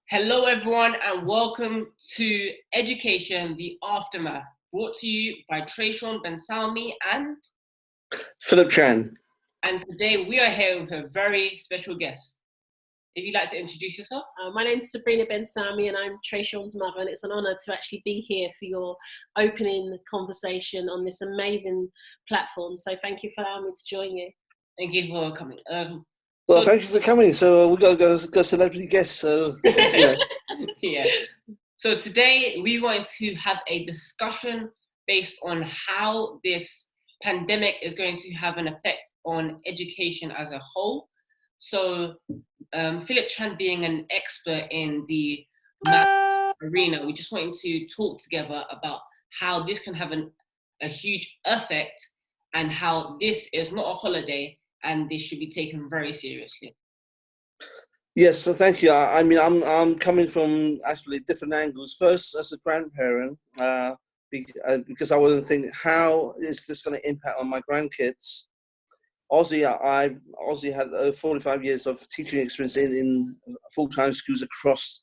Hello, everyone, and welcome to Education, the Aftermath, brought to you by Trayshawn Ben Salmi and Philip Chan. And today we are here with a very special guest. If you'd like to introduce yourself. My name's Sabrina Ben Sami and I'm Trayshawn's mother, and it's an honour to actually be here for your opening conversation on this amazing platform. So thank you for allowing me to join you. Thank you for coming. Thank you for coming. So we've got to go celebrity guests. So yeah. Yeah. So today we want to have a discussion based on how this pandemic is going to have an effect on education as a whole. So Philip Chan being an expert in the math arena, we just wanted to talk together about how this can have a huge effect and how this is not a holiday and this should be taken very seriously. Yes, so thank you. I mean, I'm coming from actually different angles. First, as a grandparent, because I want to think, how is this going to impact on my grandkids? Also, I've had 45 years of teaching experience in full-time schools across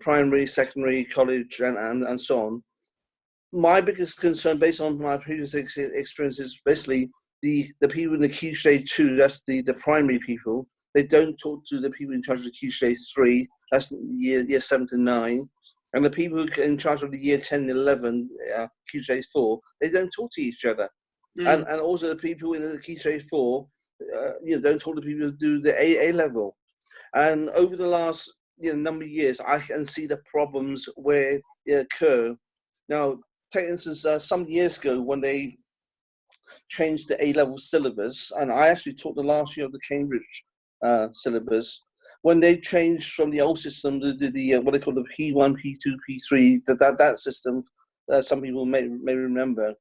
primary, secondary, college, and so on. My biggest concern, based on my previous experience, is basically the people in the Key Stage 2, that's the primary people. They don't talk to the people in charge of the Key Stage 3, that's year 7 to 9. And the people who are in charge of the year 10 and 11, Key Stage 4, they don't talk to each other. And also the people in the Key Stage 4, don't talk to people who do the A level. And over the last number of years, I can see the problems where they occur. Now, take instance, some years ago when they changed the A level syllabus, and I actually taught the last year of the Cambridge syllabus. When they changed from the old system to the what they call the P1, P2, P3, that system, some people may remember.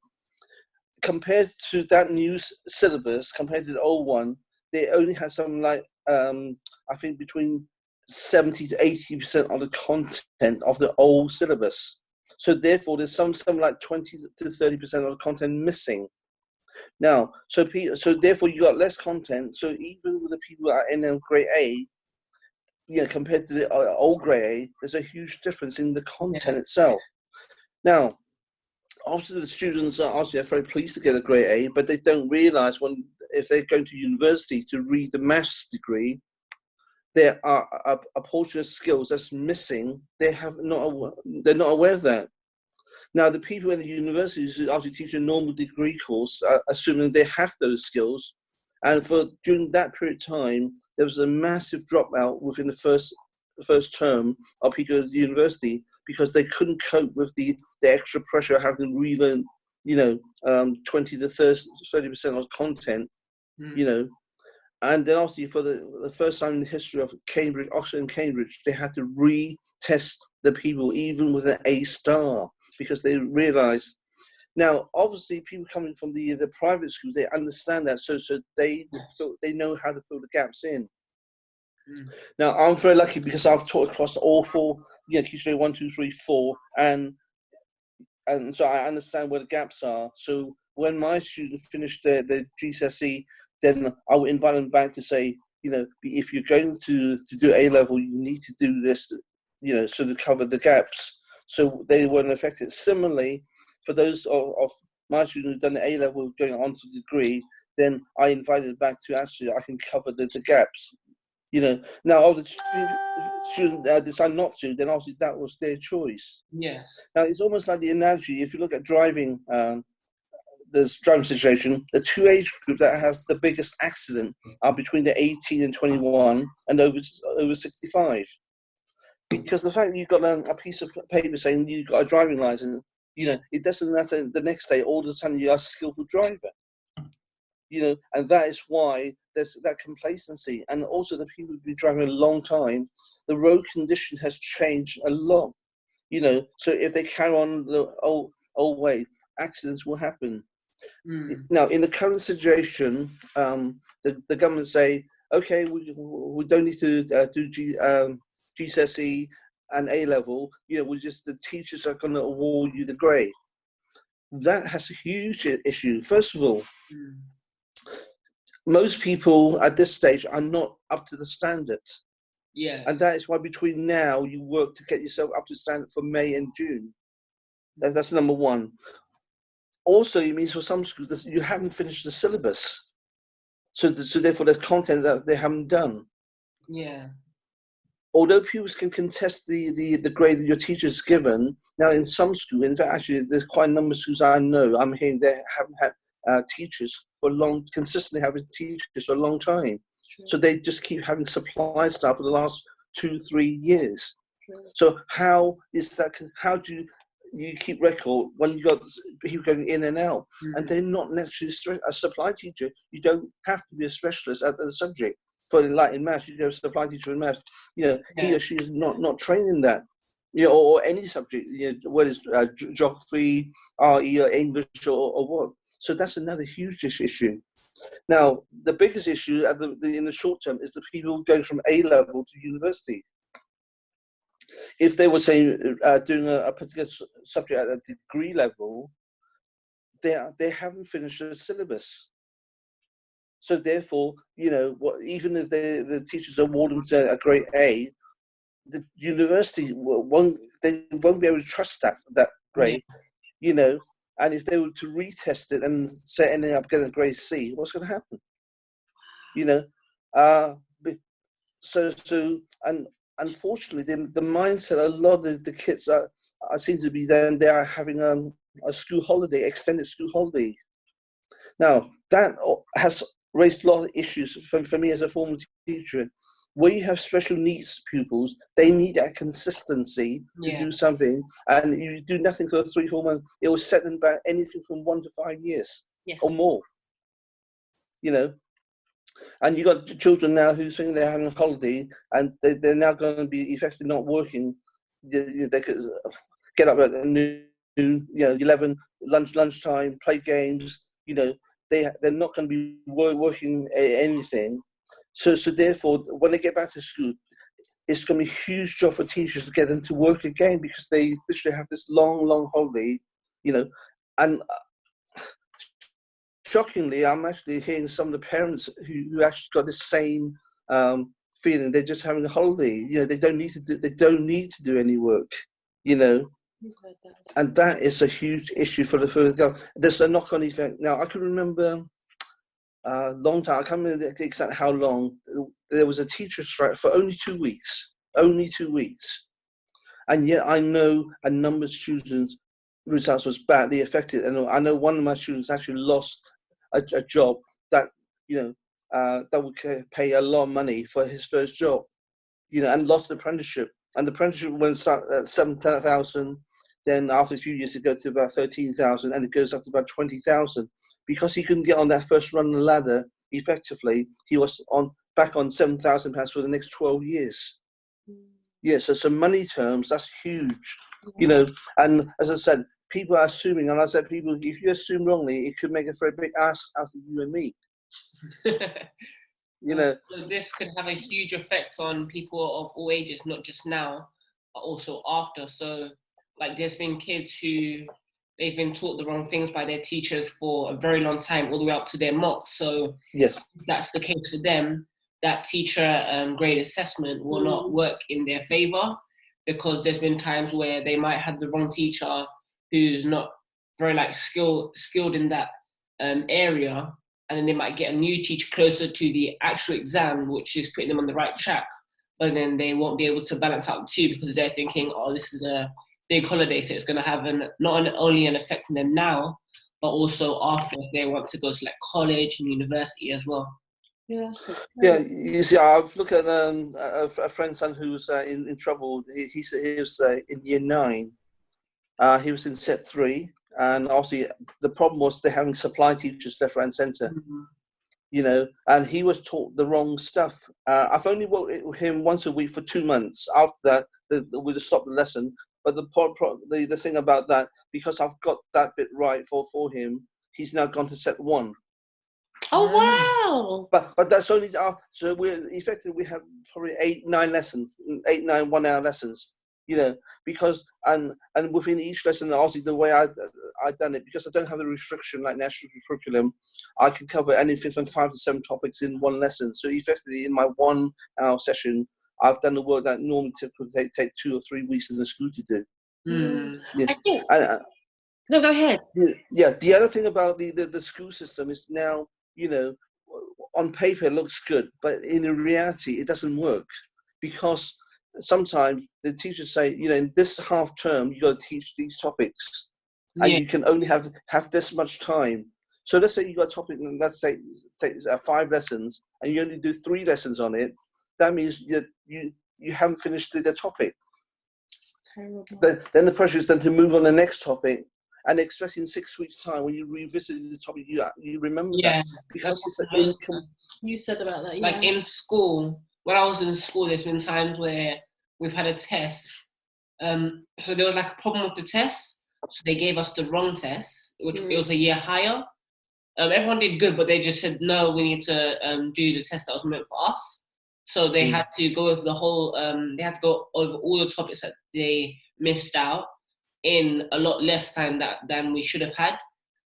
Compared to that new syllabus, compared to the old one, they only had something like, I think between 70 to 80% of the content of the old syllabus. So therefore, there's something like 20 to 30% of the content missing. Now, so therefore, you got less content. So even with the people that are in grade A, compared to the old grade A, there's a huge difference in the content itself. Now, obviously, the students are very pleased to get a grade A, but they don't realise if they're going to university to read the maths degree, there are a portion of skills that's missing. They're not aware of that. Now, the people in the universities who actually teach a normal degree course, assuming they have those skills, and during that period of time, there was a massive dropout within the first term of people at the university, because they couldn't cope with the extra pressure of having to relearn, 20 to 30% of content, And then also for the first time in the history of Cambridge, Oxford and Cambridge, they had to retest the people even with an A star, because they realised. Now, obviously, people coming from the private schools, they understand that, so they know how to fill the gaps in. Now, I'm very lucky because I've taught across all four, Key Stage 1, 2, 3, 4, and so I understand where the gaps are. So when my students finish their GCSE, then I will invite them back to say, if you're going to do A level, you need to do this, so to cover the gaps. So they weren't affected. Similarly, for those of my students who've done the A level going on to the degree, then I invited them back to actually I can cover the gaps. Now, if the student decide not to, then obviously that was their choice. Yeah. Now, it's almost like the analogy, if you look at driving, this driving situation, the two age group that has the biggest accident are between the 18 and 21 and over 65. Because the fact you've got a piece of paper saying you've got a driving license, it doesn't matter the next day, all of a sudden you're a skillful driver. And that is why there's that complacency. And also the people who've been driving a long time, the road condition has changed a lot. So if they carry on the old way, accidents will happen. Now, in the current situation, the government say, okay, we don't need to do GCSE and A level. The teachers are going to award you the grade. That has a huge issue. First of all, most people at this stage are not up to the standard. Yeah. And that is why between now you work to get yourself up to standard for May and June. That's number one. Also, it means for some schools you haven't finished the syllabus. So therefore there's content that they haven't done. Yeah. Although pupils can contest the grade that your teacher's given, now in some schools, in fact, actually, there's quite a number of schools I know, I'm hearing they haven't had teachers consistently having teachers for a long time. True. So they just keep having supply staff for the last 2-3 years. True. So how do you keep record when you got people going in and out? Mm-hmm. And they're not necessarily a supply teacher. You don't have to be a specialist at the subject. For like in maths, you go supply teacher in maths. He or she is not trained in that. Or any subject. Whether it's geography, RE, or English, or what. So that's another huge issue. Now, the biggest issue in the short term is the people going from A level to university. If they were saying doing a particular subject at a degree level, they haven't finished the syllabus. So therefore, even if the teachers award them to a grade A, the university won't be able to trust that grade, And if they were to retest it and say ending up getting a grade C, what's going to happen? And unfortunately, the mindset a lot of the kids seem to be then they are having a school holiday, extended school holiday. Now that has raised a lot of issues for me as a former teacher. Where you have special needs pupils, they need that consistency to do something, and you do nothing for 3-4 months. It will set them back anything from 1 to 5 years or more. And you got children now who think they're having a holiday, and they're now going to be effectively not working. They could get up at noon, 11 lunchtime, play games. They're not going to be working anything. So therefore, when they get back to school, it's going to be a huge job for teachers to get them to work again, because they literally have this long holiday, and shockingly, I'm actually hearing some of the parents who actually got the same feeling. They're just having a holiday. They don't need to do any work. And that is a huge issue for the government. There's a knock-on effect. Now, I can remember a long time. I can't remember exactly how long. There was a teacher strike for only 2 weeks. Only 2 weeks. And yet I know a number of students' results was badly affected. And I know one of my students actually lost a job that that would pay a lot of money for his first job, and lost the apprenticeship. And the apprenticeship went start at 7,000, then after a few years it goes to about 13,000, and it goes up to about 20,000 because he couldn't get on that first run of the ladder effectively. He was back on £7,000 for the next 12 years. Yeah, so money terms, that's huge, And as I said, people are assuming, and I said, people, if you assume wrongly, it could make a very big ass out of you and me. So this could have a huge effect on people of all ages, not just now, but also after. So, like, there's been kids who they've been taught the wrong things by their teachers for a very long time, all the way up to their mocks. So, yes, if that's the case for them, that teacher grade assessment will not work in their favor, because there's been times where they might have the wrong teacher who's not very skilled in that area, and then they might get a new teacher closer to the actual exam, which is putting them on the right track, but then they won't be able to balance out the two, because they're thinking, oh, this is a big holiday, so it's going to have not only an effect on them now, but also after, if they want to go to college and university as well. Yeah, you see, I've looked at a friend's son who was in trouble. He was in year 9. He was in set 3, and obviously the problem was they're having supply teachers left, right, and centre. And he was taught the wrong stuff. I've only worked with him once a week for 2 months. After that, we just stopped the lesson. But the thing about that, because I've got that bit right for him, he's now gone to set 1. Oh wow! But that's only so we have probably 8-9 lessons, 8-9 1-hour lessons. because and within each lesson, obviously the way I've done it, because I don't have a restriction like national curriculum, I can cover anything from 5 to 7 topics in one lesson. So effectively, in my 1 hour session, I've done the work that normally would take 2 or 3 weeks in the school to do. Yeah. I think. And, No, go ahead. Yeah. The other thing about the school system is now, on paper it looks good, but in reality it doesn't work, because sometimes the teachers say, in this half term you got to teach these topics, and you can only have this much time. So let's say you got a topic, and let's say 5 lessons, and you only do 3 lessons on it. That means you haven't finished the topic. It's terrible. Then the pressure is then to move on the next topic, and expect in 6 weeks' time, when you revisit the topic, you remember that, because it's an income. You said about that, Like in school, when I was in school, there's been times where we've had a test. So there was like a problem with the test, so they gave us the wrong test, which it was a year higher. Everyone did good, but they just said, no, we need to do the test that was meant for us. So they had to go over the whole, they had to go over all the topics that they missed out in a lot less time than we should have had.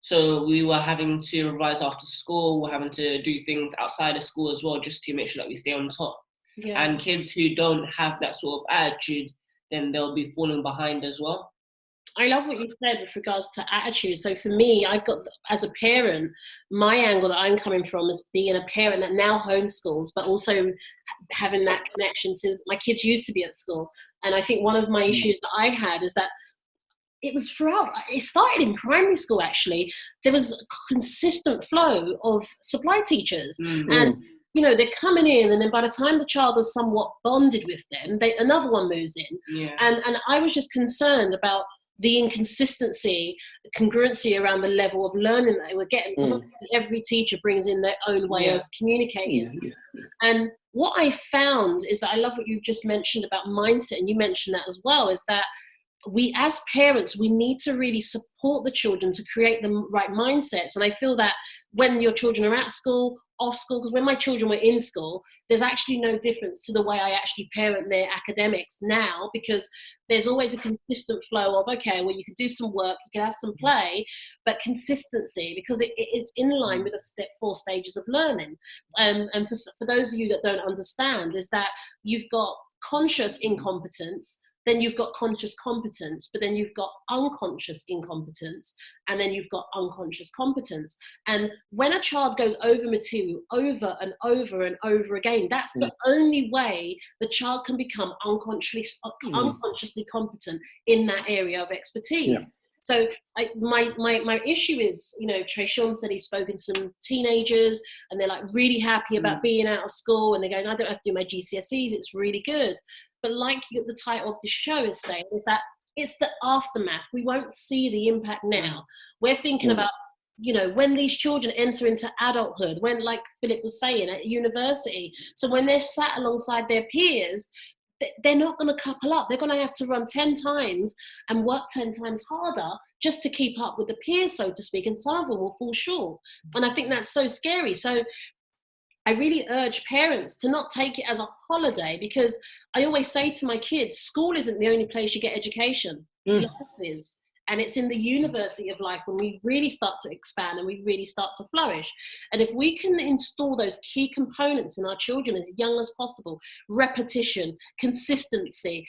So we were having to revise after school, we're having to do things outside of school as well, just to make sure that we stay on top. Yeah. And kids who don't have that sort of attitude, then they'll be falling behind as well. I love what you said with regards to attitude. So for me, I've got, as a parent, my angle that I'm coming from is being a parent that now homeschools, but also having that connection to my kids used to be at school. And I think one of my issues that I had is that it was throughout, it started in primary school actually. There was a consistent flow of supply teachers. And they're coming in, and then by the time the child is somewhat bonded with them, another one moves in. And I was just concerned about the inconsistency, congruency around the level of learning that they were getting, because every teacher brings in their own way of communicating. And what I found is that I love what you just mentioned about mindset, and you mentioned that as well, is that we as parents, we need to really support the children to create the right mindsets. And I feel that when your children are at school, off school, because when my children were in school, there's actually no difference to the way I actually parent their academics now, because there's always a consistent flow of, okay, well, you can do some work, you can have some play, but consistency, because it is in line with the 4 stages of learning. And for those of you that don't understand, is that you've got conscious incompetence, then you've got conscious competence, but then you've got unconscious incompetence, and then you've got unconscious competence. And when a child goes over material over and over and over again, that's the only way the child can become unconsciously competent in that area of expertise. So my issue is, Trayshawn said he's spoken to some teenagers, and they're like really happy about being out of school, and they're going, I don't have to do my GCSEs, it's really good. But like the title of the show is saying, is that it's the aftermath. We won't see the impact now. We're thinking about, when these children enter into adulthood, when, like Philip was saying, at university. So when they're sat alongside their peers, they're not going to couple up. They're going to have to run 10 times and work 10 times harder just to keep up with the peers, so to speak. And some of them will fall short. And I think that's so scary. So I really urge parents to not take it as a holiday, because I always say to my kids, school isn't the only place you get education. Life is. And it's in the university of life when we really start to expand and we really start to flourish. And if we can install those key components in our children as young as possible, repetition, consistency,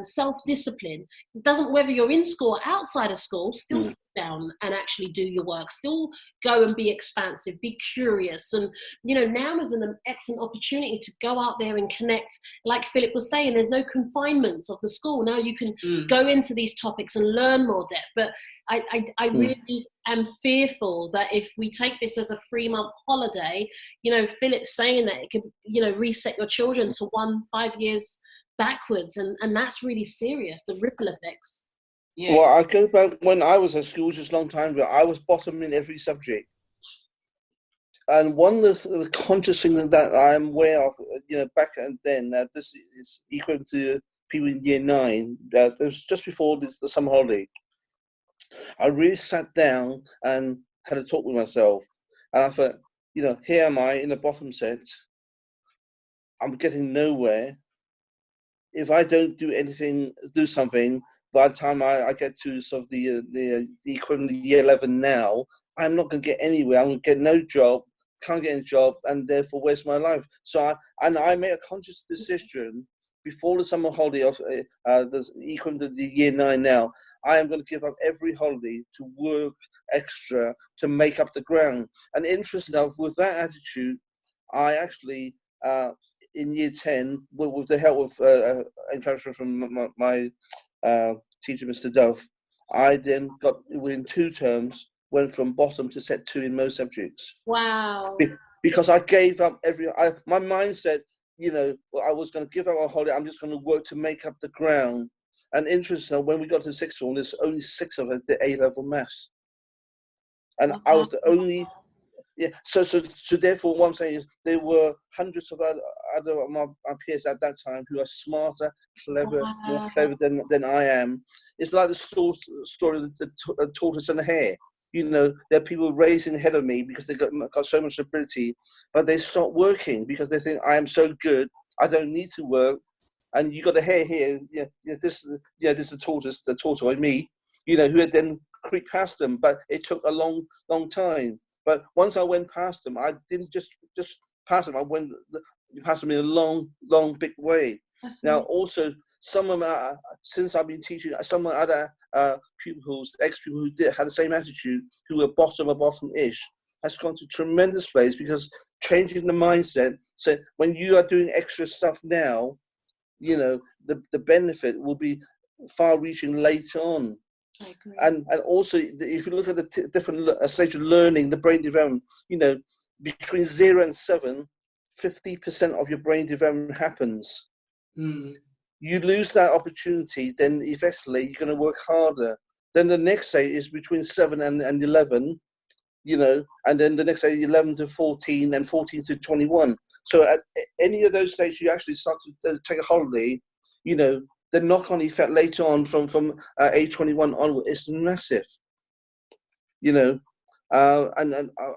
self-discipline, it doesn't, whether you're in school or outside of school, still sit down and actually do your work, still go and be expansive, be curious. And, now is an excellent opportunity to go out there and connect. Like Philip was saying, there's no confinements of the school. Now you can go into these topics and learn more depth. But I really am fearful that if we take this as a 3-month holiday, Philip's saying that it could, reset your children to 5 years backwards. And that's really serious, the ripple effects. Yeah. Well, I go back when I was at school just a long time ago. I was bottom in every subject. And one of the conscious things that I'm aware of, back then, this is equivalent to people in year 9. It was just before the summer holiday. I really sat down and had a talk with myself. And I thought, here am I in the bottom set. I'm getting nowhere. if I don't do something, by the time I get to sort of the equivalent of year 11 now, I'm not going to get anywhere. I'm going to get no job, can't get a job, and therefore where's my life? So I made a conscious decision before the summer holiday of the equivalent of the year 9 now. I am going to give up every holiday to work extra to make up the ground. And interesting enough, with that attitude, I actually in year 10, with the help of encouragement from my teacher, Mr. Dove, I then got, within 2 terms, went from bottom to set 2 in most subjects. Wow. Because I gave up my mindset, I was going to give up a holiday, I'm just going to work to make up the ground. And interesting, when we got to 6th form, there's only 6 of us did A-level maths. And I was the only. Yeah, so therefore, what I'm saying is there were hundreds of other of my peers at that time who are smarter, clever, more clever than I am. It's like the story of the tortoise and the hare. There are people raising ahead of me because they got so much ability, but they stop working because they think I am so good, I don't need to work. And you got the hare here. This is the tortoise, me. Who had then creeped past them, but it took a long time. But once I went past them, I didn't just pass them. I went past them in a long, big way. Now, also, some of them, since I've been teaching, some of my other pupils, ex-pupils who had the same attitude, who were bottom-ish, has gone to tremendous place because changing the mindset. So when you are doing extra stuff now, the benefit will be far-reaching later on. I agree. And also, if you look at the different stage of learning, the brain development, between 0 and 7, 50% of your brain development happens. You lose that opportunity, then eventually you're going to work harder. Then the next stage is between 7 and 11, and then the next stage 11 to 14 and 14 to 21. So at any of those stages, you actually start to take a holiday, the knock-on effect later on from age 21 onward is massive, and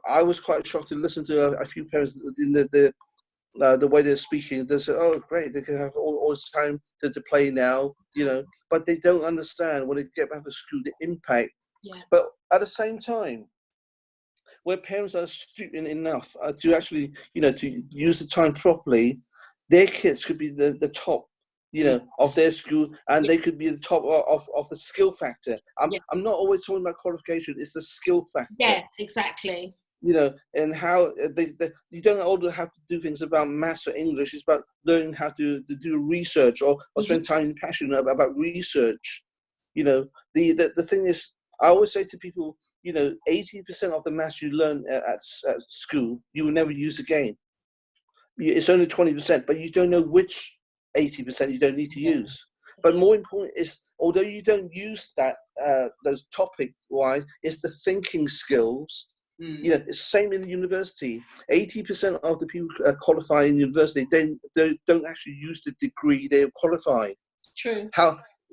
I was quite shocked to listen to a few parents in the way they're speaking. They say, "Oh, great, they can have all this time to play now," but they don't understand when they get back to school the impact. Yeah. But at the same time, where parents are stupid enough to actually, to use the time properly, their kids could be the top. Of their school, and they could be the top of the skill factor. I'm not always talking about qualification; it's the skill factor. Yes, exactly. And how you don't all have to do things about maths or English. It's about learning how to do research or spend time in passion about research. The thing is, I always say to people, 80% of the maths you learn at school, you will never use again. It's only 20%, but you don't know which 80% you don't need to use. But more important is, although you don't use that those topic-wise, it's the thinking skills. It's the same in the university. 80% of the people qualify in university, they don't actually use the degree they have qualified. True.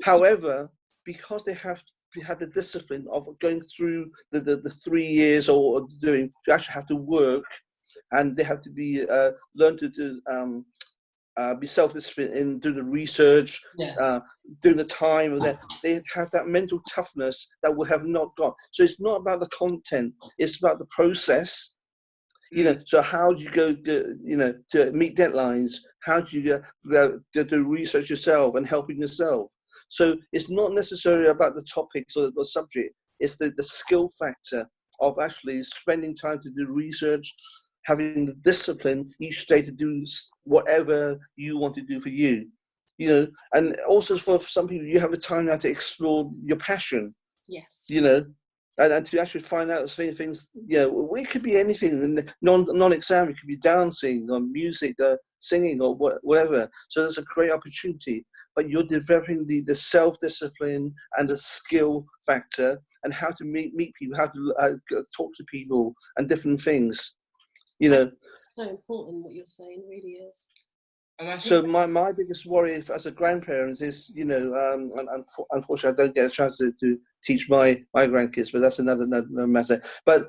However, because they have had the discipline of going through the 3 years or doing, to actually have to work, and they have to be learn to do be self-disciplined and do the research, doing the time, they have that mental toughness that we have not got. So it's not about the content, it's about the process. So how do you go to meet deadlines? How do you go to do research yourself and helping yourself? So it's not necessarily about the topics or the subject, it's the skill factor of actually spending time to do research, having the discipline each day to do whatever you want to do for you, and also for some people, you have the time now to explore your passion. Yes. And to actually find out things, it could be anything, non-exam, it could be dancing or music, singing or whatever. So there's a great opportunity, but you're developing the self-discipline and the skill factor and how to meet people, how to talk to people and different things. It's so important what you're saying, really is. So my biggest worry as a grandparent is, unfortunately, I don't get a chance to teach my grandkids, but that's another matter. But,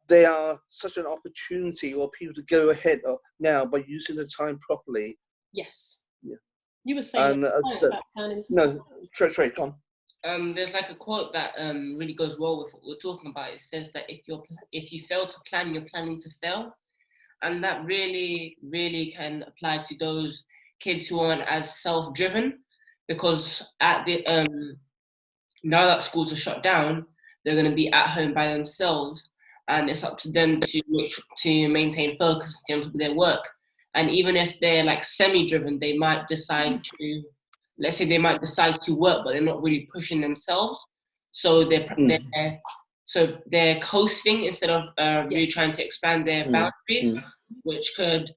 they are such an opportunity or people to go ahead now by using the time properly. Yes. Yeah. You were saying And about planning. no, Trey, come. There's like a quote that really goes well with what we're talking about. It says that if you fail to plan, you're planning to fail, and that really can apply to those kids who aren't as self-driven, because at the now that schools are shut down, they're going to be at home by themselves, and it's up to them to maintain focus in terms of their work. And even if they're like semi-driven, they might decide to, let's say they might decide to work, but they're not really pushing themselves. So they're coasting instead of really trying to expand their boundaries, which could,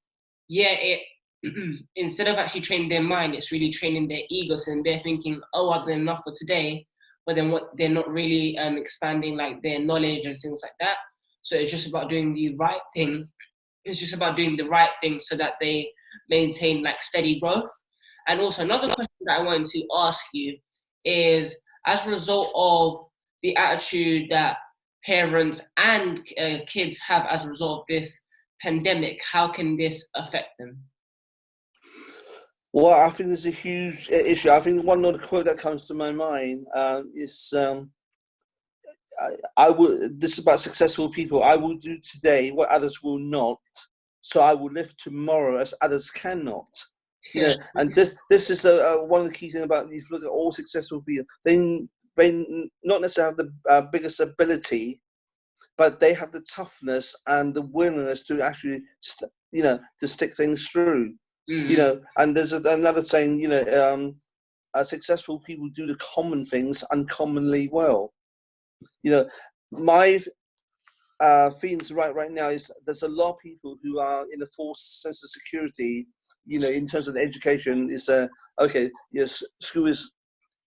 instead of actually training their mind, it's really training their egos, and they're thinking, oh, I've done enough for today, but then they're not really expanding like their knowledge and things like that. So it's just about doing the right things. It's just about doing the right things so that they maintain like steady growth. And also another question that I wanted to ask you is, as a result of the attitude that parents and kids have as a result of this pandemic, how can this affect them? Well, I think there's a huge issue. I think one other quote that comes to my mind is, I would. This is about successful people. I will do today what others will not, so I will live tomorrow as others cannot. You know, and this is one of the key things about, if you look at all successful people, they not necessarily have the biggest ability, but they have the toughness and the willingness to actually, to stick things through. You know, and there's another saying, successful people do the common things uncommonly well. You know, my feelings right now is there's a lot of people who are in a false sense of security, in terms of the education. Is okay, yes, school is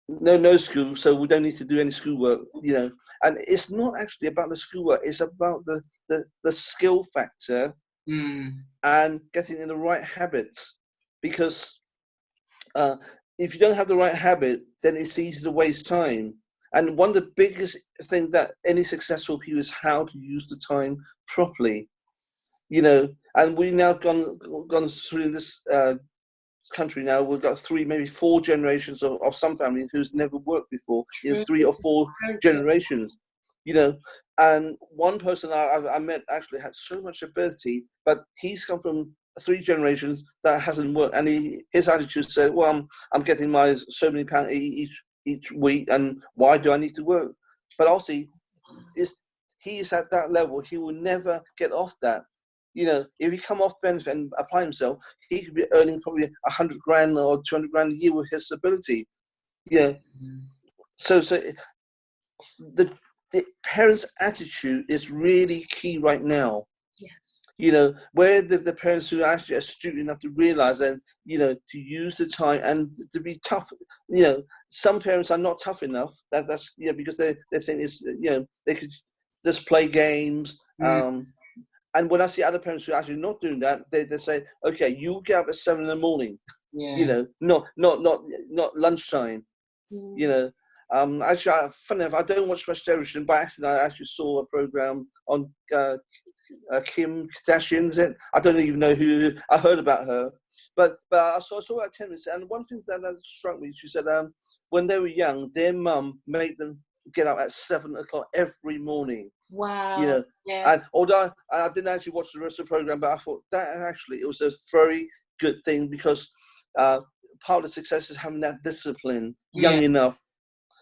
no school, so we don't need to do any schoolwork, and it's not actually about the schoolwork, it's about the skill factor and getting in the right habits, because if you don't have the right habit, then it's easy to waste time. And one of the biggest things that any successful people is how to use the time properly, and we've now gone through this country now. We've got 3, maybe 4 generations of some family who's never worked before, 3 or 4 generations, and one person I met actually had so much ability, but he's come from 3 generations that hasn't worked, and his attitude said, well, I'm getting my so many pounds each week, and why do I need to work? But also he's at that level, he will never get off that. If he come off benefit and apply himself, he could be earning probably 100 grand or 200 grand a year with his ability. So the parents' attitude is really key right now. Yes. Where the parents who are actually astute enough to realize that, to use the time and to be tough. Some parents are not tough enough. That's because they think it's, they could just play games. And when I see other parents who are actually not doing that, they say, okay, you get up at 7 a.m. Not lunchtime. Actually, funny enough, I don't watch much television. By accident, I actually saw a program on Kim Kardashian. Is it? I don't even know who. I heard about her, but I saw about 10 minutes. And one thing that struck me, she said, when they were young, their mum made them get up at 7 o'clock every morning. Wow. Yes. And although I didn't actually watch the rest of the program, but I thought that actually it was a very good thing, because part of the success is having that discipline young enough.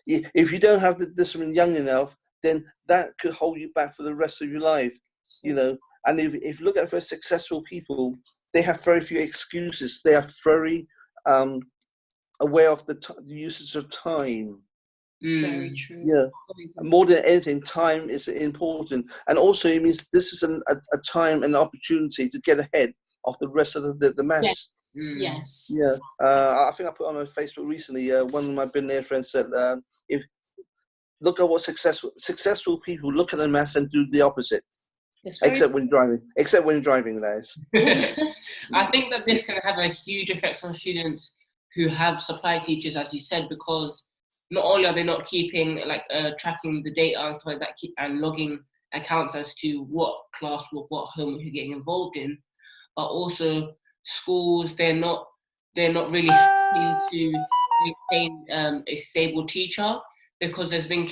If you don't have the discipline young enough, then that could hold you back for the rest of your life. And if you look at very successful people, they have very few excuses. They are very aware of the usage of time. Very true. Yeah, more than anything, time is important, and also it means this is a time and opportunity to get ahead of the rest of the mass. Yes. Yeah, I think I put on my Facebook recently. One of my billionaire friends said, "If look at what successful people look at the mass and do the opposite." Except when you're driving, that is. I think that this can have a huge effect on students who have supply teachers, as you said, because not only are they not keeping tracking the data and stuff like that, and logging accounts as to what classwork, what homework you're getting involved in, but also schools, they're not really working to maintain a stable teacher, because there's been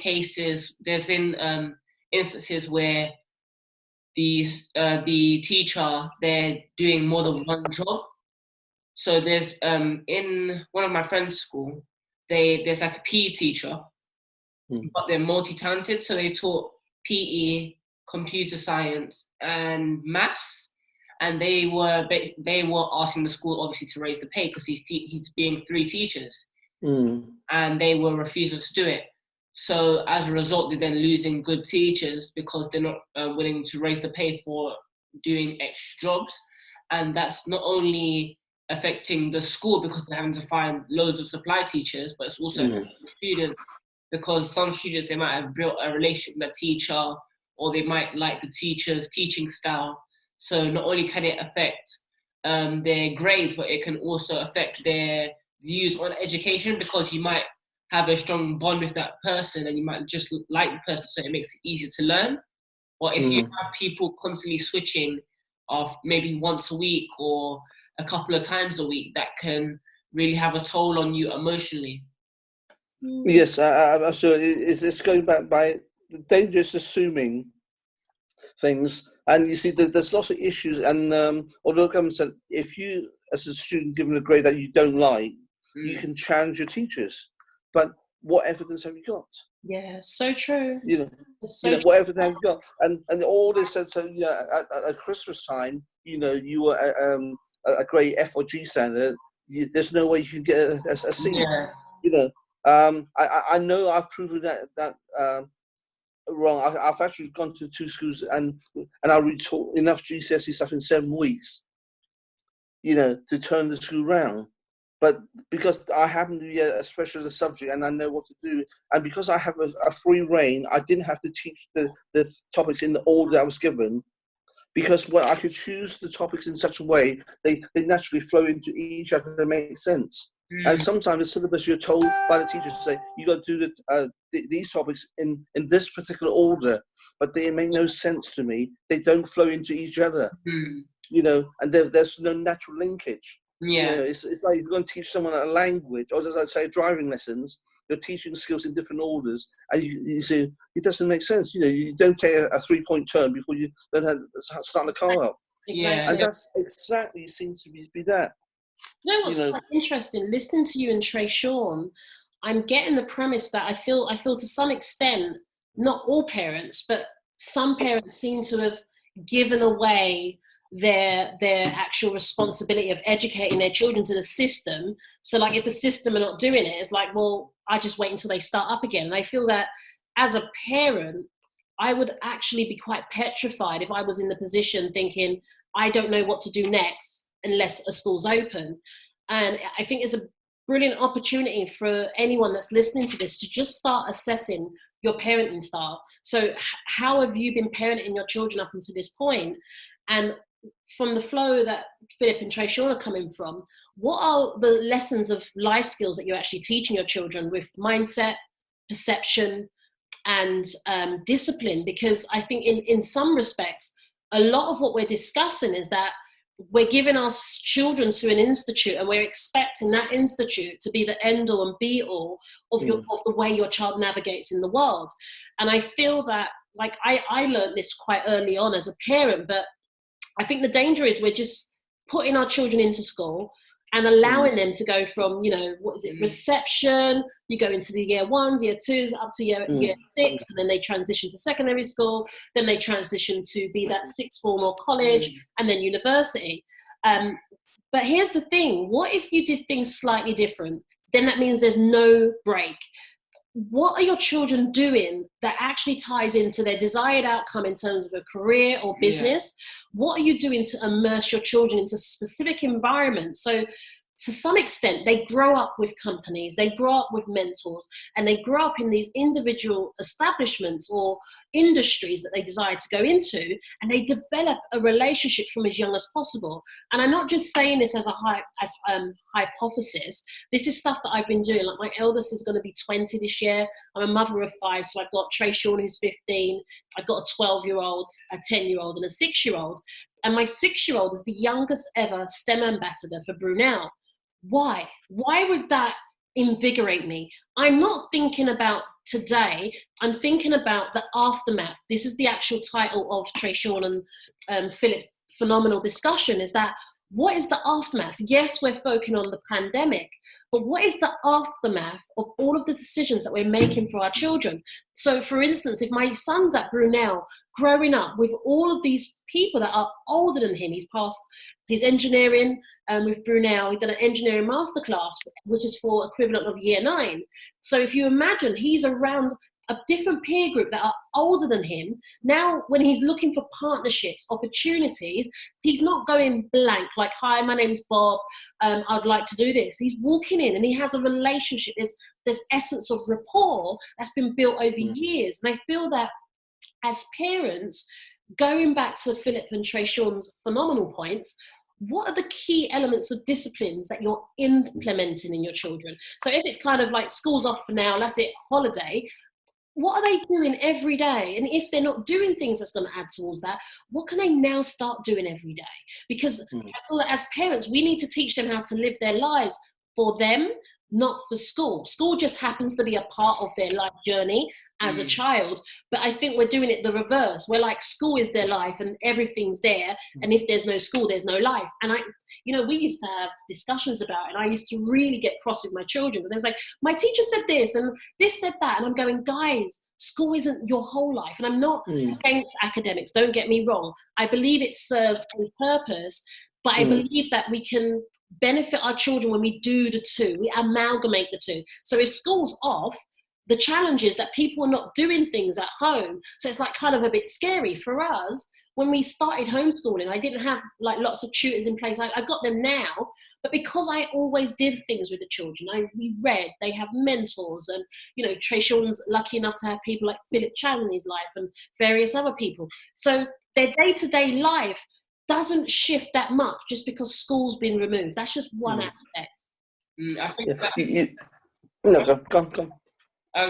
instances where the teacher, they're doing more than one job. So there's in one of my friend's school, there's like a PE teacher, but they're multi-talented. So they taught PE, computer science, and maths. And they were asking the school obviously to raise the pay because he's being 3 teachers, and they were refusing to do it. So as a result, they're then losing good teachers because they're not willing to raise the pay for doing extra jobs, and that's not only affecting the school because they're having to find loads of supply teachers, but it's also affecting the students, because some students, they might have built a relationship with the teacher, or they might like the teacher's teaching style. So not only can it affect their grades, but it can also affect their views on education, because you might have a strong bond with that person and you might just like the person, so it makes it easier to learn. Or if you have people constantly switching off maybe once a week or a couple of times a week, that can really have a toll on you emotionally. Yes, so it's going back by the dangerous assuming things, and you see that there's lots of issues. And although the government said if you, as a student, given a grade that you don't like, you can challenge your teachers, but what evidence have you got? Yeah, so true. What evidence have you got? And all they said, so at Christmas time, you were a grade F or G standard. There's no way you can get a C. Yeah. I know I've proven that wrong. I've actually gone to 2 schools and I retaught enough GCSE stuff in 7 weeks, to turn the school round. But because I happen to be a specialist subject and I know what to do, and because I have a free reign, I didn't have to teach the topics in the order I was given, because when I could choose the topics in such a way, they naturally flow into each other and make sense. And sometimes the syllabus, you're told by the teachers to say, you got to do these topics in this particular order, but they make no sense to me. They don't flow into each other, and there's no natural linkage. Yeah. It's like if you're going to teach someone a language, or as I say, driving lessons, you're teaching skills in different orders, and you see it doesn't make sense. You don't take a 3-point turn before you don't start the car up. Exactly. And that's exactly seems to be that. What's quite interesting, listening to you and Trey Sean, I'm getting the premise that I feel to some extent, not all parents, but some parents seem to have given away their actual responsibility of educating their children to the system. So like if the system are not doing it, it's like, well, I just wait until they start up again. And I feel that as a parent, I would actually be quite petrified if I was in the position thinking, I don't know what to do next unless a school's open. And I think it's a brilliant opportunity for anyone that's listening to this to just start assessing your parenting style. So how have you been parenting your children up until this point? And from the flow that Philip and Trey Sean are coming from, what are the lessons of life skills that you're actually teaching your children with mindset, perception, and discipline? Because I think in some respects, a lot of what we're discussing is that we're giving our children to an institute and we're expecting that institute to be the end all and be all of the way your child navigates in the world. And I feel that, like, I learned this quite early on as a parent, but I think the danger is we're just putting our children into school and allowing them to go from, reception, you go into the year 1s, year 2s, up to year 6, and then they transition to secondary school, then they transition to be that 6th form or college, and then university. But here's the thing, what if you did things slightly different? Then that means there's no break. What are your children doing that actually ties into their desired outcome in terms of a career or business? What are you doing to immerse your children into specific environments? So to some extent, they grow up with companies, they grow up with mentors, and they grow up in these individual establishments or industries that they desire to go into, and they develop a relationship from as young as possible. And I'm not just saying this as a hypothesis. This is stuff that I've been doing. Like, my eldest is going to be 20 this year. I'm a mother of 5, so I've got Trey Sean, who's 15. I've got a 12-year-old, a 10-year-old, and a 6-year-old. And my 6-year-old is the youngest ever STEM ambassador for Brunel. Why? Why would that invigorate me? I'm not thinking about today. I'm thinking about the aftermath. This is the actual title of Trayshawn and Philip's phenomenal discussion, is that what is the aftermath? Yes, we're focusing on the pandemic, but what is the aftermath of all of the decisions that we're making for our children? So, for instance, if my son's at Brunel, growing up with all of these people that are older than him, he's passed his engineering with Brunel, he's done an engineering masterclass, which is for equivalent of year 9. So if you imagine he's around a different peer group that are older than him, now when he's looking for partnerships, opportunities, he's not going blank like, hi, my name's Bob, I'd like to do this. He's walking in and he has a relationship. There's essence of rapport that's been built over years. And I feel that as parents, going back to Philip and Trayshawn's phenomenal points, what are the key elements of disciplines that you're implementing in your children? So if it's kind of like school's off for now, let's say holiday, what are they doing every day? And if they're not doing things that's going to add towards that, what can they now start doing every day? Because I feel that as parents, we need to teach them how to live their lives for them, not for school. School just happens to be a part of their life journey as a child, but I think we're doing it the reverse. We're like, school is their life and everything's there, and if there's no school, there's no life. And we used to have discussions about it, and I used to really get cross with my children, and I was like, my teacher said this and this said that, and I'm going, guys, school isn't your whole life. And I'm not against academics, don't get me wrong. I believe it serves a purpose, but I believe that we can benefit our children when we do the two, we amalgamate the two. So if school's off, the challenge is that people are not doing things at home. So it's like kind of a bit scary for us. When we started homeschooling, I didn't have like lots of tutors in place. I've got them now, but because I always did things with the children, we read, they have mentors, and Trayshawn's lucky enough to have people like Philip Chan in his life and various other people. So their day-to-day life doesn't shift that much just because school's been removed. That's just one aspect. I think Come.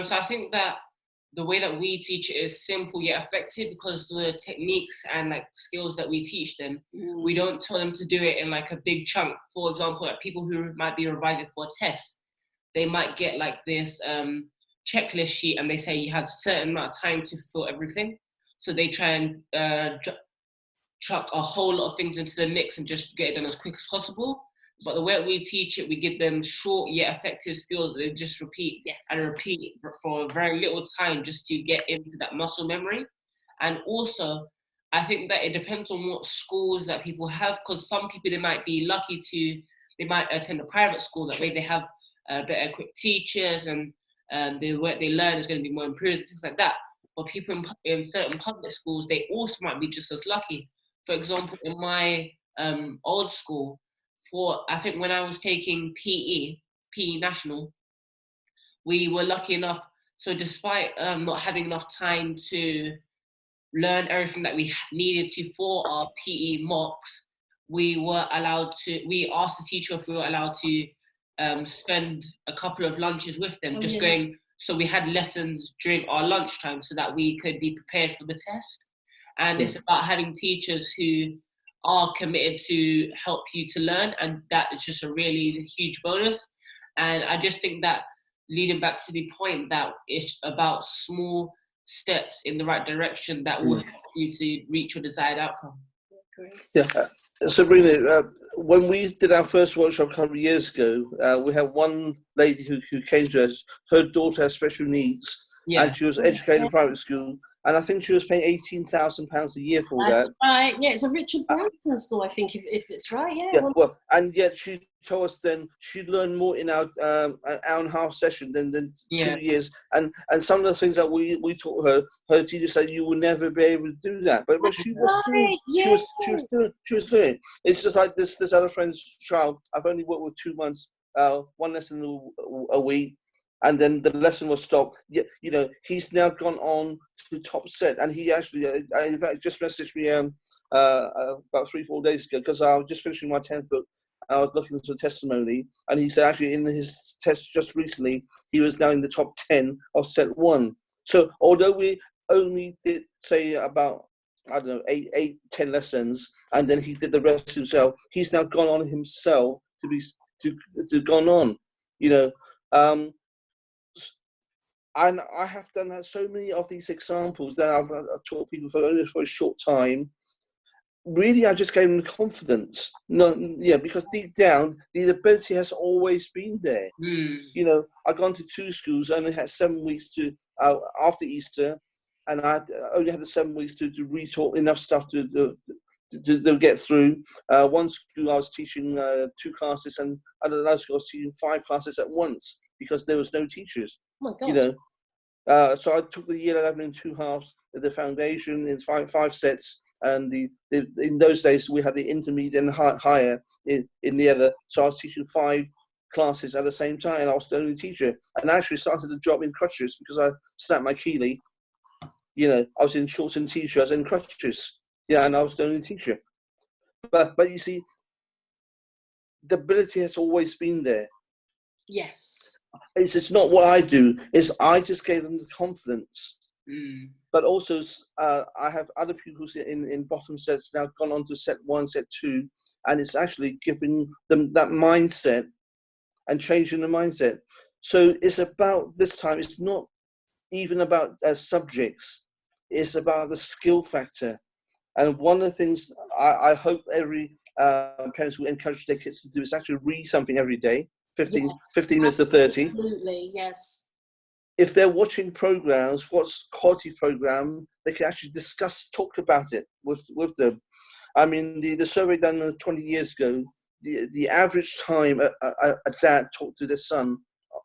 So I think that the way that we teach it is simple yet effective, because the techniques and like skills that we teach them, we don't tell them to do it in like a big chunk. For example, like people who might be revising for a test, they might get like this checklist sheet, and they say you have a certain amount of time to fill everything. So they try and chuck a whole lot of things into the mix and just get it done as quick as possible. But the way we teach it, we give them short yet effective skills that they just repeat and repeat for very little time, just to get into that muscle memory. And also, I think that it depends on what schools that people have, because some people, they might be lucky they might attend a private school. That way they have better equipped teachers, and what they learn is going to be more improved, things like that. But people in certain public schools, they also might be just as lucky. For example, in my old school, I think when I was taking PE National, we were lucky enough. So despite not having enough time to learn everything that we needed to for our PE mocks, we asked the teacher if we were allowed to spend a couple of lunches with them, so we had lessons during our lunchtime so that we could be prepared for the test. And it's about having teachers who are committed to help you to learn, and that is just a really huge bonus. And I just think that, leading back to the point, that it's about small steps in the right direction that will help you to reach your desired outcome. Yeah, Sabrina, when we did our first workshop a couple of years ago, we had one lady who came to us. Her daughter has special needs, and she was educated in private school. And I think she was paying £18,000 a year for that. That's right. Yeah, it's a Richard Branson school, I think, if it's right. Well, and yet she told us then she'd learned more in our an hour and a half session than 2 years. And some of the things that we taught her teacher said you will never be able to do that. But she was doing. She was doing. It's just like this other friend's child. I've only worked with 2 months, one lesson a week. And then the lesson was stopped. He's now gone on to top set, and he actually, in fact, just messaged me about 3-4 days ago, because I was just finishing my 10th book. I was looking for a testimony, and he said actually in his test just recently, he was now in the top 10 of set 1. So although we only did say about, I don't know, 8, 10 lessons, and then he did the rest himself, he's now gone on himself to be to gone on, you know. And I have done that, so many of these examples that I've taught people for only for a short time. Really, I just gave them confidence. No, yeah, because deep down, the ability has always been there. You know, I've gone to 2 schools, only had 7 weeks to after Easter, and I only had the 7 weeks to retaught enough stuff to get through. One school I was teaching 2 classes, and another school I was teaching 5 classes at once because there was no teachers. Oh my God. You know, so I took the year 11 in 2 halves, the foundation in 5 sets. And in those days we had the intermediate and higher in the other, so I was teaching 5 classes at the same time, and I was the only teacher. And I actually started the job in crutches because I snapped my Achilles. You know, I was in shorts and t-shirts and crutches. Yeah, and I was the only teacher. But you see, the ability has always been there. Yes. It's not what I do. It's I just gave them the confidence. But also, I have other pupils in bottom sets now gone on to set 1, set 2, and it's actually giving them that mindset and changing the mindset. So it's about this time. It's not even about subjects. It's about the skill factor. And one of the things I hope every parents will encourage their kids to do is actually read something every day, 15 minutes to 30. Absolutely, yes. If they're watching programs, what's quality program, they can actually talk about it with them. I mean, the survey done 20 years ago, the average time a dad talked to their son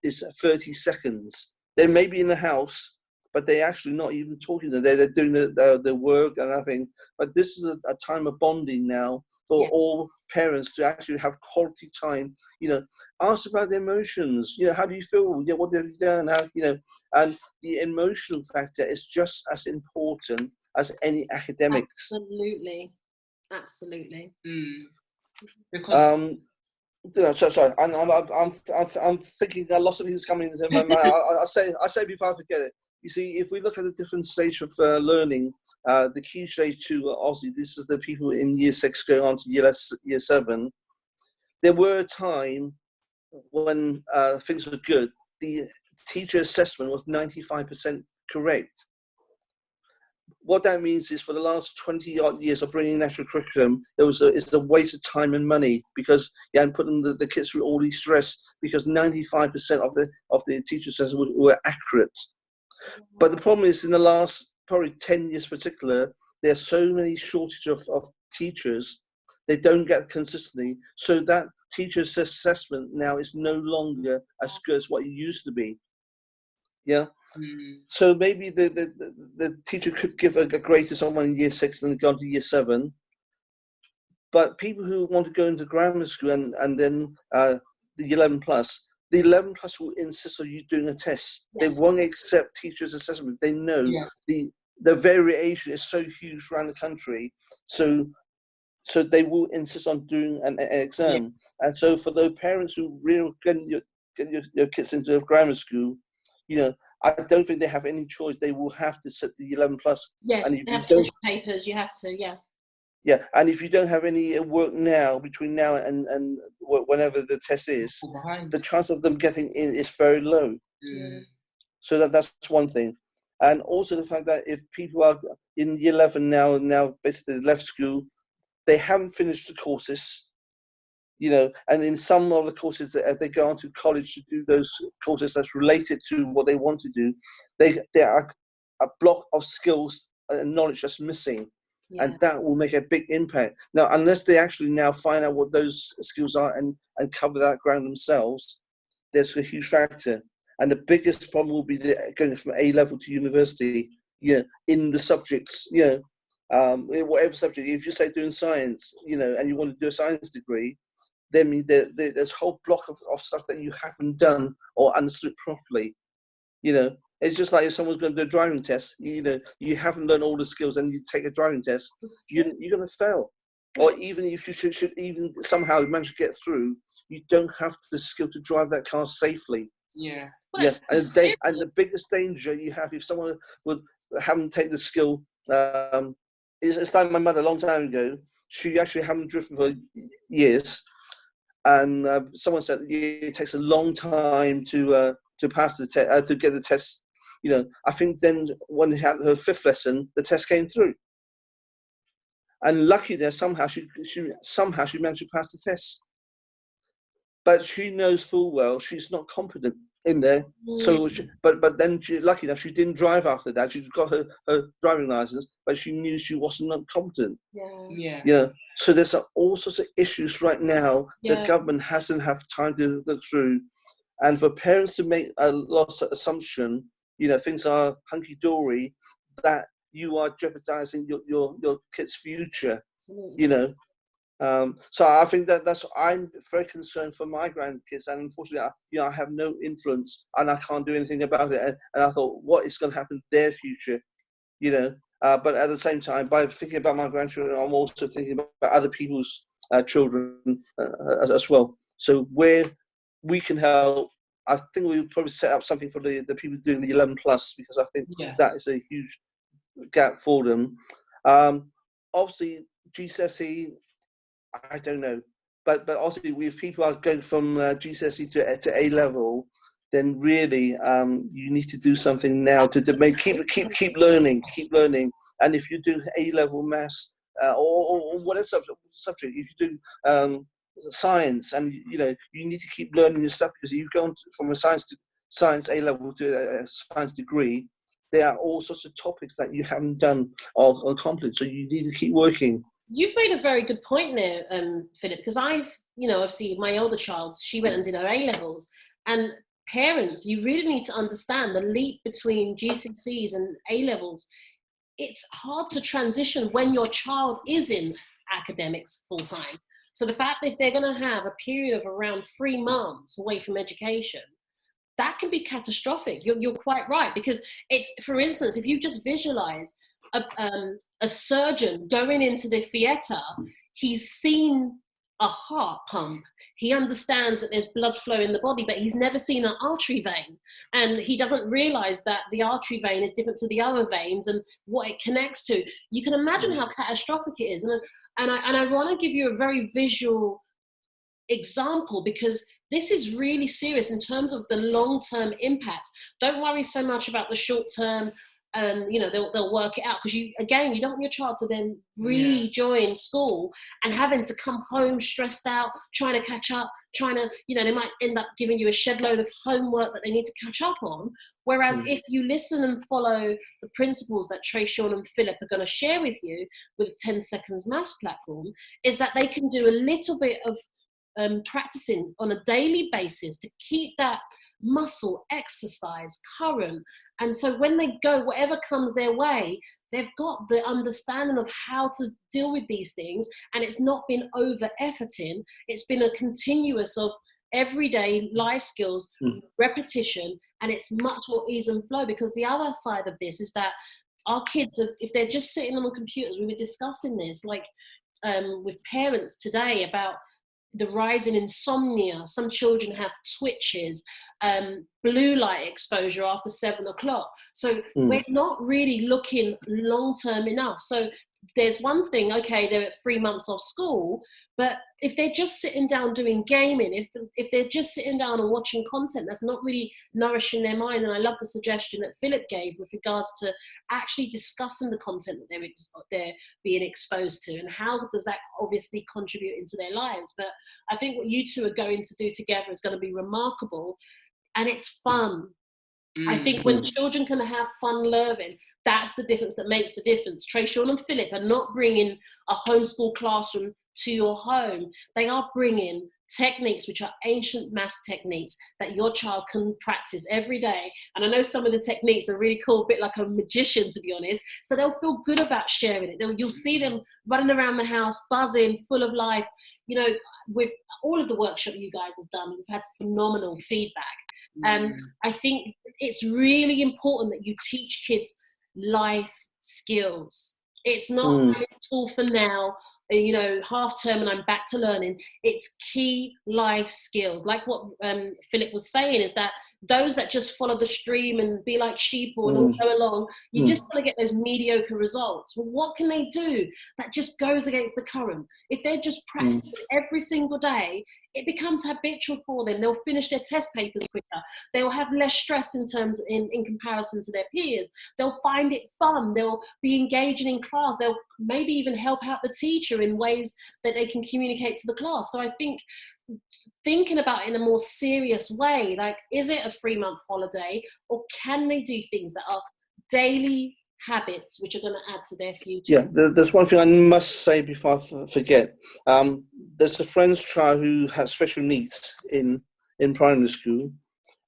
is 30 seconds. They may be in the house, but they're actually not even talking to them. They're doing the work and everything. But this is a time of bonding now for all parents to actually have quality time. You know, ask about their emotions. You know, how do you feel? Yeah, what have you done? How, you know, and the emotional factor is just as important as any academics. Absolutely, absolutely. Because So sorry, I'm thinking a lot of things coming into my mind. I say before I forget it. You see, if we look at the different stage of learning, the key stage 2, obviously, this is the people in year 6 going on to year 7. There were a time when things were good. The teacher assessment was 95% correct. What that means is for the last 20 odd years of bringing national curriculum, it's a waste of time and money because and putting the kids through all these stress because 95% of the teacher assessments were accurate. But the problem is, in the last probably 10 years particular, there are so many shortage of teachers. They don't get consistently. So that teacher's assessment now is no longer as good as what it used to be. Yeah. So maybe the teacher could give a grade to someone in year 6 and go on to year 7. But people who want to go into grammar school and then the 11 plus, the 11 plus will insist on you doing a test. Yes. They won't accept teachers' assessment. They know the variation is so huge around the country. So they will insist on doing an exam. Yeah. And so for those parents who really get your kids into a grammar school, you know, I don't think they have any choice. They will have to set the 11 plus. Yes, and if they have to finish papers. You have to, Yeah, and if you don't have any work now, between now and whenever the test is, the chance of them getting in is very low. So that's one thing. And also the fact that if people are in year 11 now basically left school, they haven't finished the courses, you know, and in some of the courses that they go on to college to do those courses that's related to what they want to do, there are a block of skills and knowledge that's missing. Yeah. And that will make a big impact. Now, unless they actually now find out what those skills are and cover that ground themselves, there's a huge factor. And the biggest problem will be going from A level to university, in the subjects, whatever subject. If you say doing science, and you want to do a science degree, then there's a whole block of stuff that you haven't done or understood properly, It's just like if someone's going to do a driving test, you haven't done all the skills and you take a driving test, you're going to fail. Or even if you should even somehow manage to get through, you don't have the skill to drive that car safely. Yeah. Well, yeah. And the biggest danger you have if someone haven't taken the skill, it's like my mother a long time ago. She actually hadn't driven for years. and someone said it takes a long time to pass the test, to get the test. You know, I think then when they had her 5th lesson, the test came through, and lucky there somehow she managed to pass the test. But she knows full well she's not competent in there. So, but then lucky enough, she didn't drive after that. She got her driving license, but she knew she wasn't competent. Yeah. You know, so there's all sorts of issues right now that government hasn't have time to look through, and for parents to make a lot of assumption, you know, things are hunky dory, that you are jeopardizing your kid's future. Absolutely. You know. So I think that's I'm very concerned for my grandkids, and unfortunately, I have no influence, and I can't do anything about it. And I thought, what is going to happen to their future, you know? But at the same time, by thinking about my grandchildren, I'm also thinking about other people's children as well. So where we can help, I think we would probably set up something for the people doing the 11+, because I think that is a huge gap for them. Obviously, GCSE. I don't know, but obviously, if people are going from GCSE to A level, then really you need to do something now to make keep learning. And if you do A level maths or whatever subject, if you do science, and you know, you need to keep learning your stuff, because you've gone from a science A level to a science degree. There are all sorts of topics that you haven't done or completed, so you need to keep working. You've made a very good point there, Philip, because I've seen my older child, she went and did her A-levels, and parents, you really need to understand the leap between GCSEs and A-levels. It's hard to transition when your child is in academics full-time. So the fact that if they're going to have a period of around 3 months away from education, that can be catastrophic. You're quite right, because it's, for instance, if you just visualize a surgeon going into the theatre, he's seen a heart pump. He understands that there's blood flow in the body, but he's never seen an artery vein. And he doesn't realize that the artery vein is different to the other veins and what it connects to. You can imagine how catastrophic it is. And I want to give you a very visual example, because this is really serious in terms of the long-term impact. Don't worry so much about the short-term, and they'll work it out, because you don't want your child to then rejoin school and having to come home stressed out, trying to catch up, they might end up giving you a shed load of homework that they need to catch up on. Whereas if you listen and follow the principles that Trey, Sean and Philip are going to share with you with the 10 Seconds Maths platform, is that they can do a little bit of practicing on a daily basis to keep that muscle exercise current. And so when they go, whatever comes their way, they've got the understanding of how to deal with these things. And it's not been over efforting. It's been a continuous of everyday life skills, repetition, and it's much more ease and flow. Because the other side of this is that our kids, if they're just sitting on the computers, we were discussing this, like with parents today, about the rise in insomnia. Some children have twitches, blue light exposure after 7 o'clock. So we're not really looking long-term enough. So there's one thing, okay, they're at 3 months off school, but if they're just sitting down doing gaming, if they're just sitting down and watching content that's not really nourishing their mind, and I love the suggestion that Philip gave with regards to actually discussing the content that they're being exposed to, and how does that obviously contribute into their lives. But I think what you two are going to do together is going to be remarkable, and it's fun. I think when children can have fun learning, that's the difference that makes the difference. Trey, Sean and Philip are not bringing a homeschool classroom to your home. They are bringing techniques which are ancient maths techniques that your child can practice every day. And I know some of the techniques are really cool, a bit like a magician, to be honest. So they'll feel good about sharing it. You'll see them running around the house, buzzing, full of life. With all of the workshop you guys have done, we've had phenomenal feedback. And I think it's really important that you teach kids life skills. It's not a tool for now, half term and I'm back to learning. It's key life skills. Like what Philip was saying, is that those that just follow the stream and be like sheep and all go along, you just want to get those mediocre results. Well, what can they do that just goes against the current? If they're just practicing every single day, it becomes habitual for them. They'll finish their test papers quicker. They'll have less stress in comparison to their peers. They'll find it fun. They'll be engaging in class. They'll maybe even help out the teacher in ways that they can communicate to the class. So I think thinking about it in a more serious way, like, is it a 3-month holiday, or can they do things that are daily habits which are going to add to their future? Yeah, there's one thing I must say before I forget. There's a friend's child who had special needs in primary school,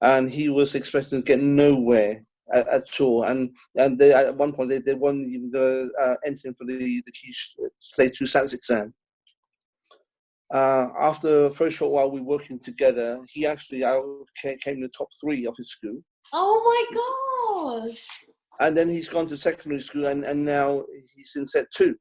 and he was expecting to get nowhere at all. And they, at one point they weren't even enter him for the key stage 2 SATs exam. After a very short while we were working together, he actually came in the top 3 of his school. Oh my gosh! And then he's gone to secondary school, and now he's in set 2.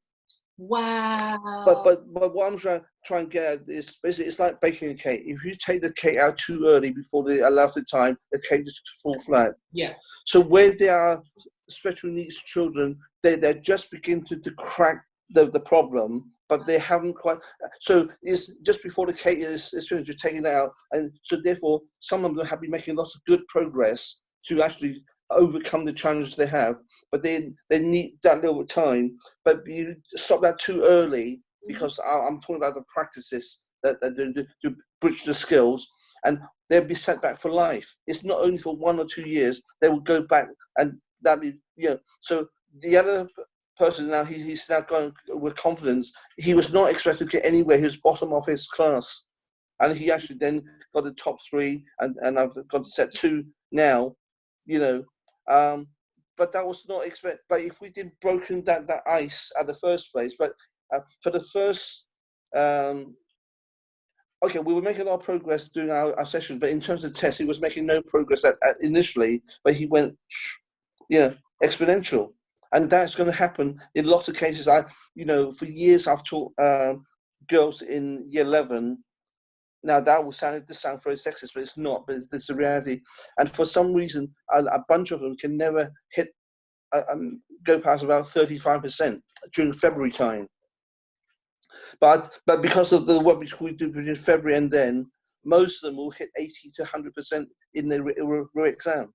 Wow. But what I'm trying to get at is basically, it's like baking a cake. If you take the cake out too early before they allow the time, the cake just fall flat. Yeah. So where there are special needs children, they just begin to crack the problem, but they haven't quite. So it's just before the cake is finished, you're taking it out, and so therefore some of them have been making lots of good progress to actually overcome the challenges they have, but they need that little time. But you stop that too early, because I'm talking about the practices that to bridge the skills, and they'll be set back for life. It's not only for 1 or 2 years. They will go back, and that be So the other person now, he's now going with confidence. He was not expected to get anywhere. He was bottom of his class, and he actually then got the top 3, and I've got to set 2 now. But that was not expected. But if we did broken that ice at the first place, but for the first, okay, we were making a lot of progress during our session, but in terms of tests, he was making no progress at initially, but he went, exponential. And that's going to happen in lots of cases. For years I've taught girls in year 11. Now that will sound very sexist, but it's not. But it's the reality. And for some reason, a bunch of them can never hit, go past about 35% during February time. But because of the work we do between February and then, most of them will hit 80 to 100% in the exam.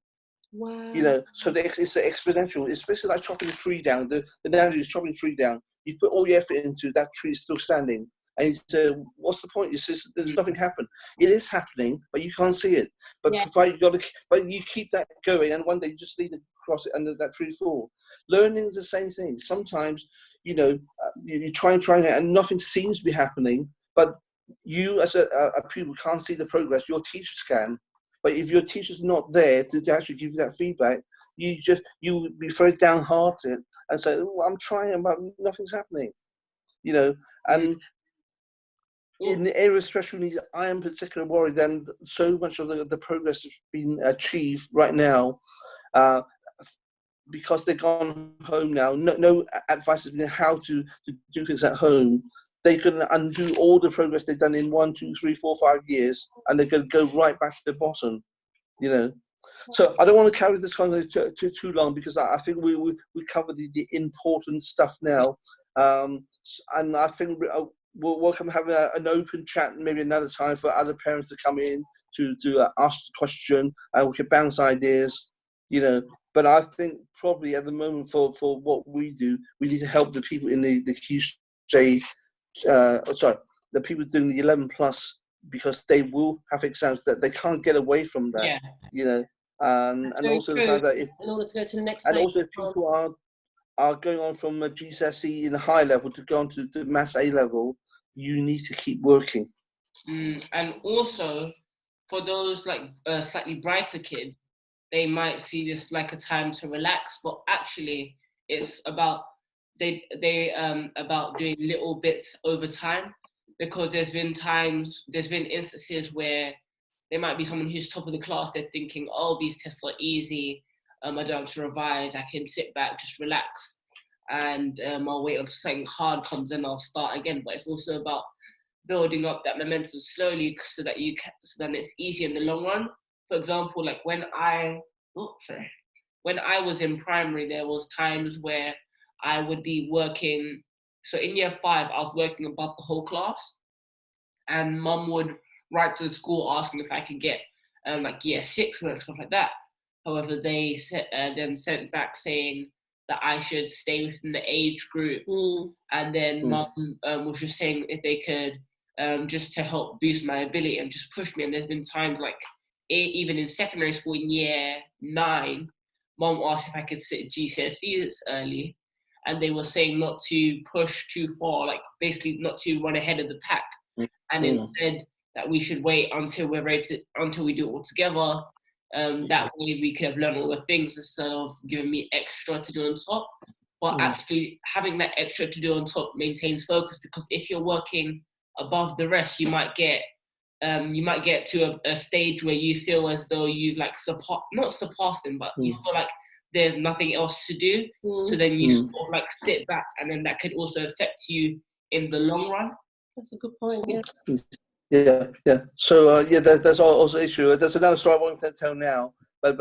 Wow. So it's exponential. It's basically like chopping a tree down. The analogy is chopping a tree down. You put all your effort into that tree is still standing. And you say, what's the point? It's just, there's nothing happened. It is happening, but you can't see it. But but you keep that going, and one day you just need to cross it, and that tree fall. Learning is the same thing. Sometimes, you try and nothing seems to be happening, but you as a pupil can't see the progress. Your teachers can. But if your teacher's not there to actually give you that feedback, you would be very downhearted and say, "Oh, I'm trying, but nothing's happening." And in the area of special needs, I am particularly worried that so much of the progress has been achieved right now, because they've gone home now. No advice has been how to do things at home. They can undo all the progress they've done in 1, 2, 3, 4, 5 years, and they're going to go right back to the bottom. So I don't want to carry this conversation too long, because I think we covered the important stuff now, and I think we'll come have an open chat maybe another time for other parents to come in to ask the question, and we can bounce ideas. But I think probably at the moment for what we do, we need to help the people in the key stage. The people doing the 11 plus, because they will have exams that they can't get away from that. And also the fact that in order to go to the next and stage, also if people are going on from a GCSE in a high level to go on to the Maths A level, you need to keep working. And also for those slightly brighter kids, they might see this like a time to relax, but actually it's about about doing little bits over time, because there's been instances where there might be someone who's top of the class. They're thinking, oh, these tests are easy. I don't have to revise. I can sit back, just relax, and I'll wait until something hard comes in. I'll start again. But it's also about building up that momentum slowly, so that then it's easy in the long run. For example, like when I was in primary, there was times where I would be working. So in year 5, I was working above the whole class, and Mum would write to the school asking if I could get like year 6 work, stuff like that. However, they then sent back saying that I should stay within the age group. And then mum was just saying if they could, just to help boost my ability and just push me. And there's been times like even in secondary school in year 9, mum asked if I could sit GCSEs early. And they were saying not to push too far, like basically not to run ahead of the pack. And instead that we should wait until we're ready to, until we do it all together. That way we could have learned all the things instead of giving me extra to do on top. But actually having that extra to do on top maintains focus, because if you're working above the rest, you might get to a stage where you feel as though you've like not surpassed them, but you feel like there's nothing else to do. So then you sort of like sit back, and then that could also affect you in the long run. That's a good point. Yeah. Yeah. So there's also issue. There's another story I won't tell now, but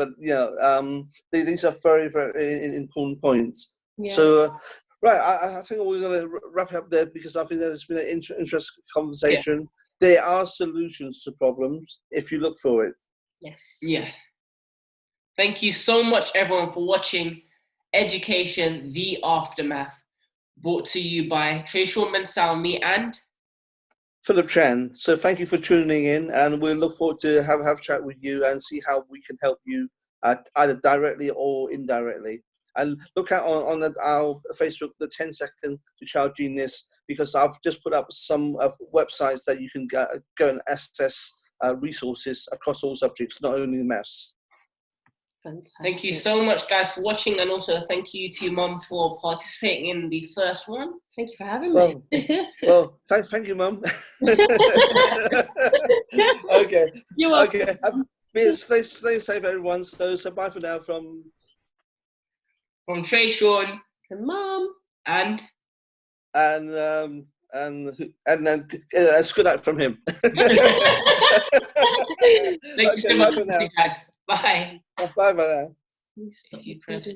these are very, very important points. Yeah. So right, I think we're going to wrap up there, because I think there's been an interesting conversation. Yeah. There are solutions to problems if you look for it. Yes. Yeah. Thank you so much, everyone, for watching Education: The Aftermath, brought to you by Trayshawn and Salmi and Philip Chan. So thank you for tuning in, and we'll look forward to have a chat with you and see how we can help you either directly or indirectly. And look out on our Facebook, the 10 Second to Child Genius, because I've just put up some websites that you can go and access resources across all subjects, not only maths. Fantastic. Thank you so much, guys, for watching, and also thank you to Mum for participating in the first one. Thank you for having me. Well, thank you, Mum. Okay. You're welcome. Okay. Stay safe, everyone. So bye for now from Trayshawn and Mum and then good night from him. Thank you so much. Bye. Bye for now. If you press